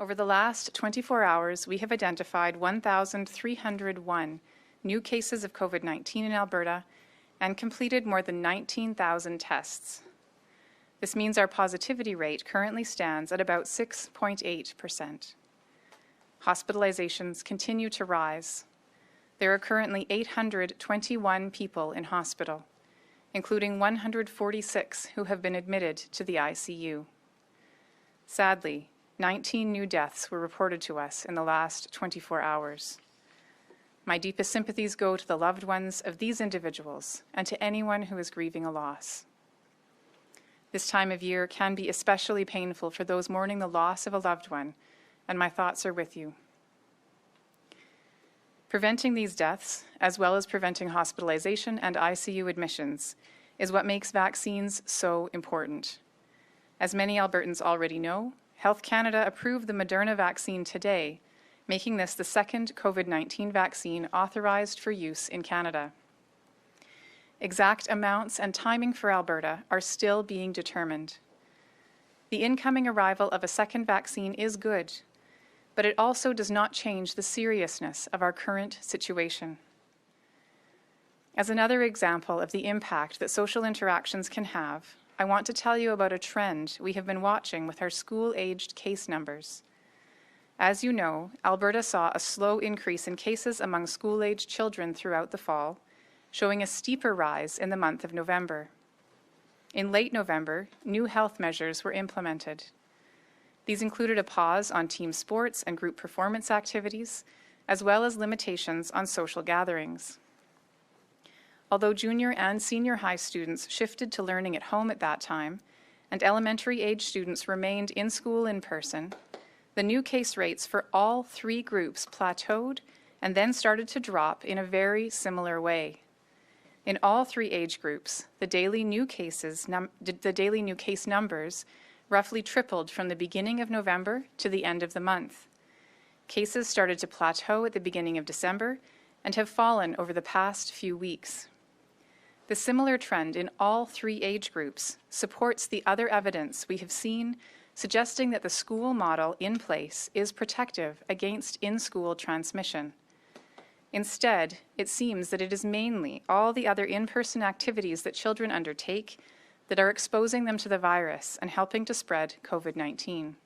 Over the last 24 hours, we have identified 1,301 new cases of COVID-19 in Alberta and completed more than 19,000 tests. This means our positivity rate currently stands at about 6.8%. Hospitalizations continue to rise. There are currently 821 people in hospital, including 146 who have been admitted to the ICU. Sadly, 19 new deaths were reported to us in the last 24 hours. My deepest sympathies go to the loved ones of these individuals and to anyone who is grieving a loss. This time of year can be especially painful for those mourning the loss of a loved one, and my thoughts are with you. Preventing these deaths, as well as preventing hospitalization and ICU admissions, is what makes vaccines so important. As many Albertans already know, Health Canada approved the Moderna vaccine today, making this the second COVID-19 vaccine authorized for use in Canada. Exact amounts and timing for Alberta are still being determined. The incoming arrival of a second vaccine is good, but it also does not change the seriousness of our current situation. As another example of the impact that social interactions can have, I want to tell you about a trend we have been watching with our school-aged case numbers. As you know, Alberta saw a slow increase in cases among school-aged children throughout the fall, showing a steeper rise in the month of November. In late November, new health measures were implemented. These included a pause on team sports and group performance activities, as well as limitations on social gatherings. Although junior and senior high students shifted to learning at home at that time, and elementary-age students remained in school in person, the new case rates for all three groups plateaued and then started to drop in a very similar way. In all three age groups, the daily new case numbers roughly tripled from the beginning of November to the end of the month. Cases started to plateau at the beginning of December and have fallen over the past few weeks. The similar trend in all three age groups supports the other evidence we have seen suggesting that the school model in place is protective against in-school transmission. Instead, it seems that it is mainly all the other in-person activities that children undertake that are exposing them to the virus and helping to spread COVID-19.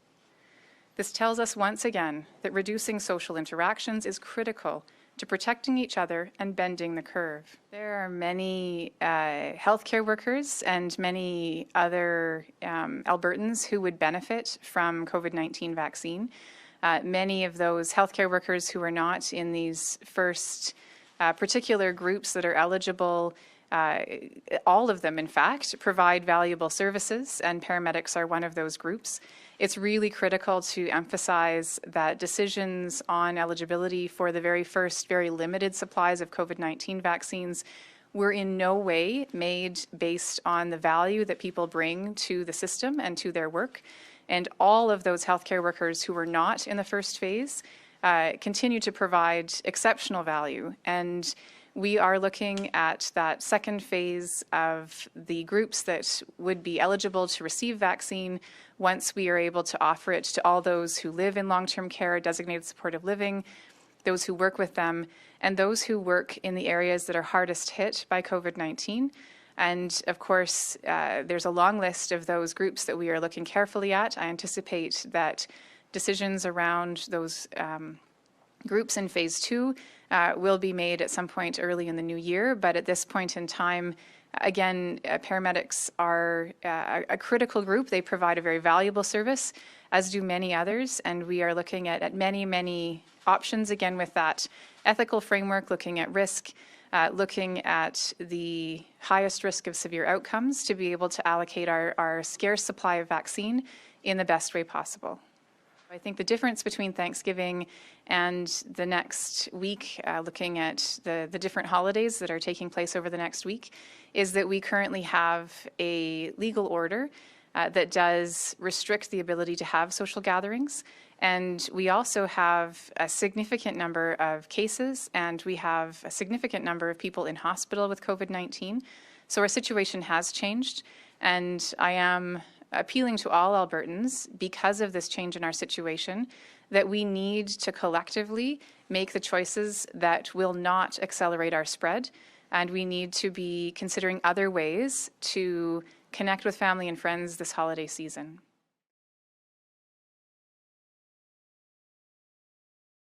This tells us once again that reducing social interactions is critical to protecting each other and bending the curve. There are many healthcare workers and many other Albertans who would benefit from COVID-19 vaccine. Many of those healthcare workers who are not in these first particular groups that are eligible, all of them, in fact, provide valuable services, and paramedics are one of those groups. It's really critical to emphasize that decisions on eligibility for the very first, very limited supplies of COVID-19 vaccines were in no way made based on the value that people bring to the system and to their work. And all of those healthcare workers who were not in the first phase continue to provide exceptional value. And we are looking at that second phase of the groups that would be eligible to receive vaccine once we are able to offer it to all those who live in long-term care, designated supportive living, those who work with them, and those who work in the areas that are hardest hit by COVID-19. And of course, there's a long list of those groups that we are looking carefully at. I anticipate that decisions around those groups in phase 2 will be made at some point early in the new year. But at this point in time, again, paramedics are a critical group. They provide a very valuable service, as do many others. And we are looking at many, many options, again, with that ethical framework, looking at risk, looking at the highest risk of severe outcomes to be able to allocate our scarce supply of vaccine in the best way possible. I think the difference between Thanksgiving and the next week, looking at the different holidays that are taking place over the next week, is that we currently have a legal order that does restrict the ability to have social gatherings. And we also have a significant number of cases, and we have a significant number of people in hospital with COVID-19. So our situation has changed, and I am appealing to all Albertans, because of this change in our situation, that we need to collectively make the choices that will not accelerate our spread, and we need to be considering other ways to connect with family and friends this holiday season.